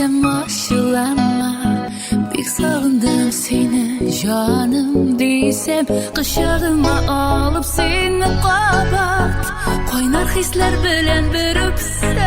girsem aşılanma. Bek sağındım seni canım desem, kışağıma alıp seni kabat. Koynar hisler bilen bir öpsem.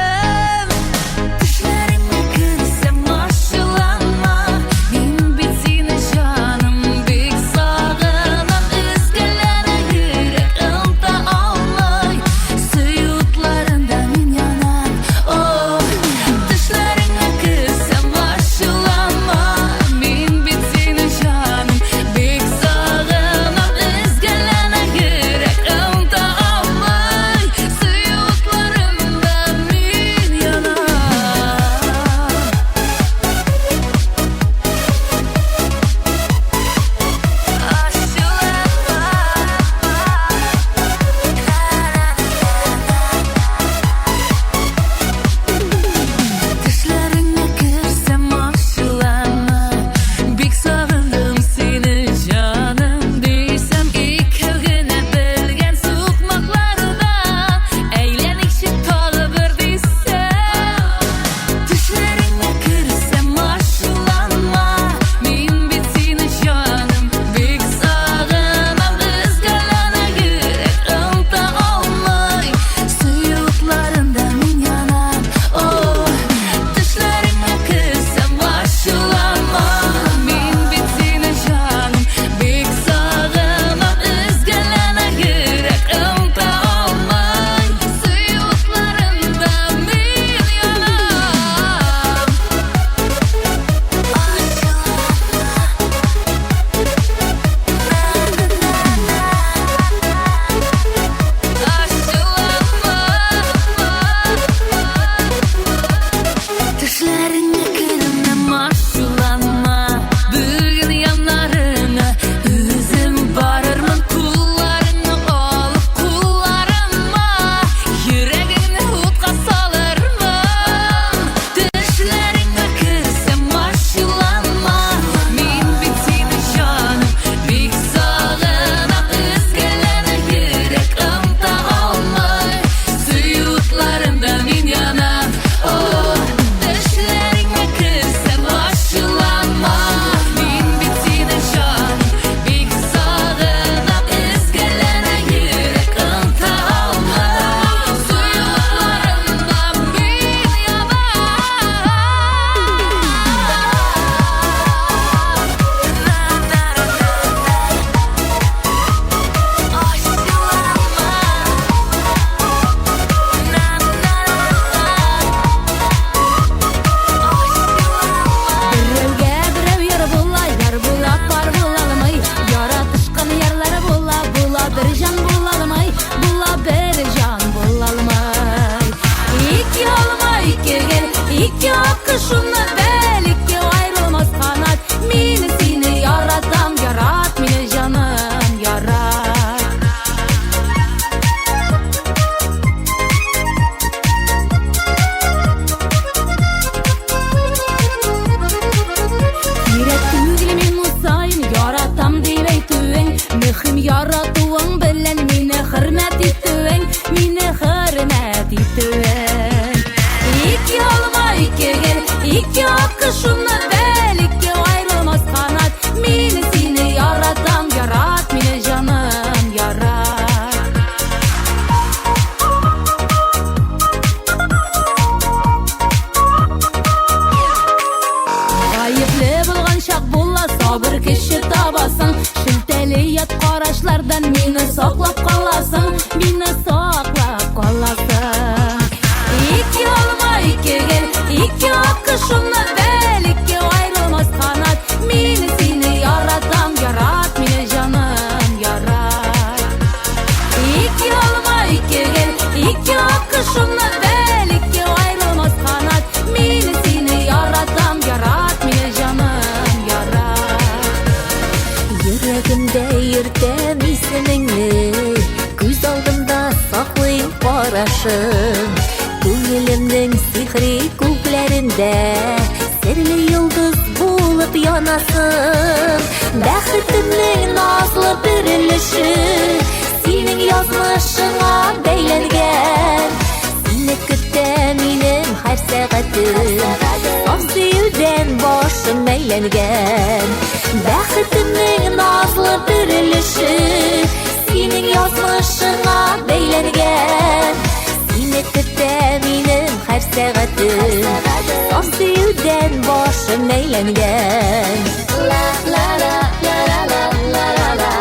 İki akışımla belki ayrılmaz kanat. Mini seni yaratam, yarat mini canım, yarat. Yürek tügülümün musayın yaratam deyveytüven. Mühim yaratuğun bilen mini hürmet etüven, mini hürmet etüven. İki olma iki gel, iki akışımla belki ayrılmaz kanat. Mini seni yaratam, yarat mini canım, yarat. Ayıplı bulgan şak bulla sabır kişi tabasın. Şilteliyat qarashlardan meni saqlab qolasın, meni saqlab qolasın. İki olma iki gel, iki akışımla belki ayrılmaz kanat. Meni seni yaratam, yarat meni canım, yarat. İki olma iki gel, iki akışımla belki ayrılmaz kanat. Meni seni yaratam, yarat meni canım, yarat. Yüreğimde yürütem ismini, göz aldımda saklayım qarashın. Көңілімнің сихри көктерінде серлі йылдыз болып янасың. Бәхетімнің назлы беріліші сенің язмышыңа бәйләнгән. Сені көтә минем һәр сәгатем. başım eğlengen. Bəxtimin nazlı dirilişi senin yazmışına beylengen. Seni tütte benim her saatim saf sevden başım eğlengen. La la la la la la la la.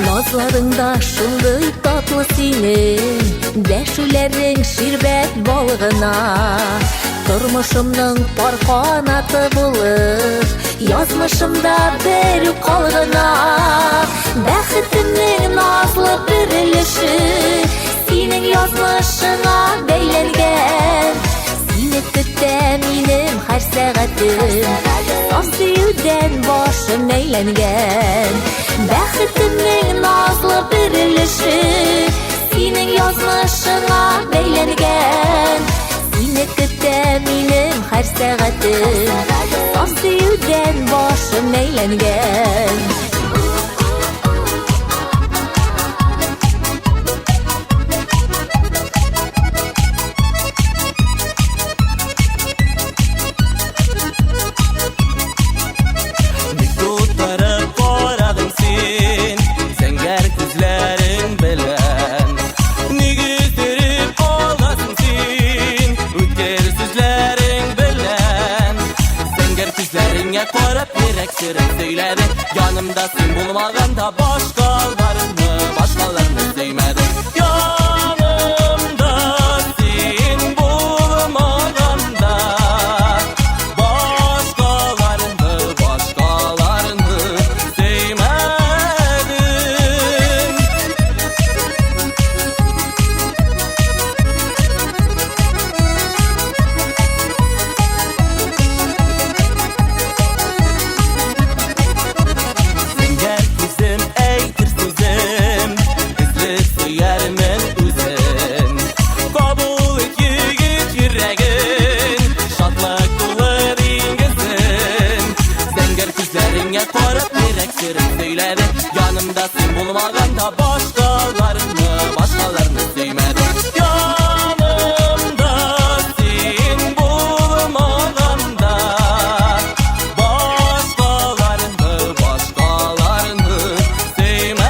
Nazlarında şunday tatlı senin, dəşülərin şirbət balığına. Turmuşumның par qanatı bulub, yazmışımda bir qalğına. Bəxtimin nazlı dirilişi senin yazmışına beylengen. Seni tütte benim her saatim saf sevden başım eğlengen. Bəxtimin nazlı dirilişi senin yazmışına beylengen. Seni tütte benim her saatim saf sevden başım eğlengen. Söyledi yanımdasın bulmaganda başkalarını sevmedi. Yanımdasın bulmaganda başkalarını sevmedim. Söyledi yanımdasın bulmaganda başkalarını sevmedi. Yanımdasın bulmaganda başkalarını sevmedim.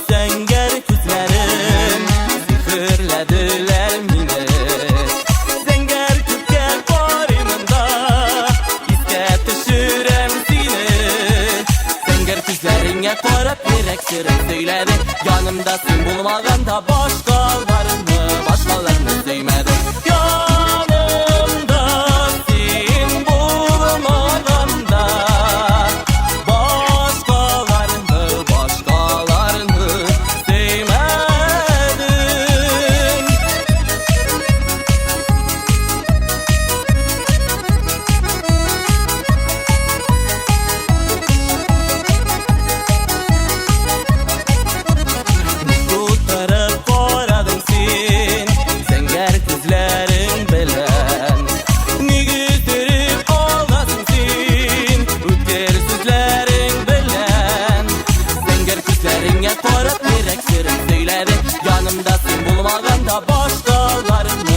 Senger kütlerim zikirlediler mine. Senger kütken korimunda iske düşürem seni. Senger kütlerine korap yürek sürüm söyledi yanımdasın bulmaganda başkalarını sevmedi. Yanımdasın bulmaganda yanımdasın bulmaganda başkalarını